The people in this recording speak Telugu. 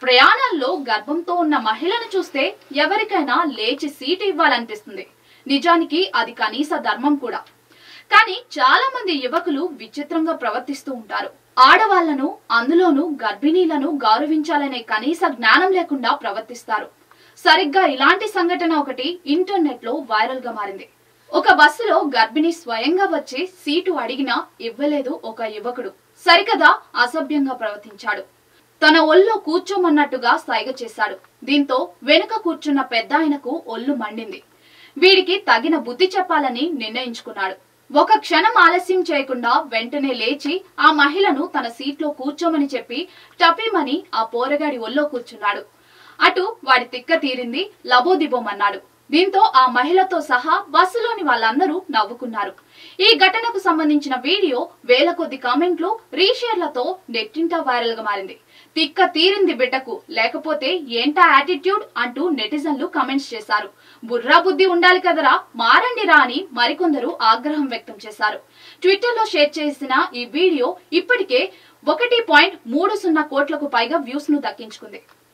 ప్రయాణాల్లో గర్భంతో ఉన్న మహిళను చూస్తే ఎవరికైనా లేచి సీటు ఇవ్వాలనిపిస్తుంది. నిజానికి అది కనీస ధర్మం కూడా. కానీ చాలా మంది యువకులు విచిత్రంగా ప్రవర్తిస్తూ ఉంటారు. ఆడవాళ్లను, అందులోనూ గర్భిణీలను గౌరవించాలనే కనీస జ్ఞానం లేకుండా ప్రవర్తిస్తారు. సరిగ్గా ఇలాంటి సంఘటన ఒకటి ఇంటర్నెట్ లో వైరల్ గా మారింది. ఒక బస్సులో గర్భిణి స్వయంగా వచ్చి సీటు అడిగినా ఇవ్వలేదు ఒక యువకుడు. సరికదా అసభ్యంగా ప్రవర్తించాడు. తన ఒళ్ళో కూర్చోమన్నట్టుగా సైగ చేశాడు. దీంతో వెనుక కూర్చున్న పెద్దాయనకు ఒళ్ళు మండింది. వీడికి తగిన బుద్ధి చెప్పాలని నిర్ణయించుకున్నాడు. ఒక క్షణం ఆలస్యం చేయకుండా వెంటనే లేచి ఆ మహిళను తన సీట్లో కూర్చోమని చెప్పి టపీమని ఆ పోరగాడి ఒళ్ళో కూర్చున్నాడు. అటు వాడి తిక్క తీరింది, లబోదిబోమన్నాడు. దీంతో ఆ మహిళతో సహా బస్సులోని వాళ్ళందరూ నవ్వుకున్నారు. ఈ ఘటనకు సంబంధించిన వీడియో వేల కొద్ది కామెంట్లు, రీషేర్లతో నెట్టింటా వైరల్ గా మారింది. తిక్క తీరింది బిడ్డకు, లేకపోతే ఏంటా యాటిట్యూడ్ అంటూ నెటిజన్లు కామెంట్స్ చేశారు. బుర్రా బుద్ధి ఉండాలి కదరా, మారండిరా అని మరికొందరు ఆగ్రహం వ్యక్తం చేశారు. ట్విట్టర్ లో షేర్ చేసిన ఈ వీడియో ఇప్పటికే 1.30 కోట్లకు పైగా వ్యూస్ ను దక్కించుకుంది.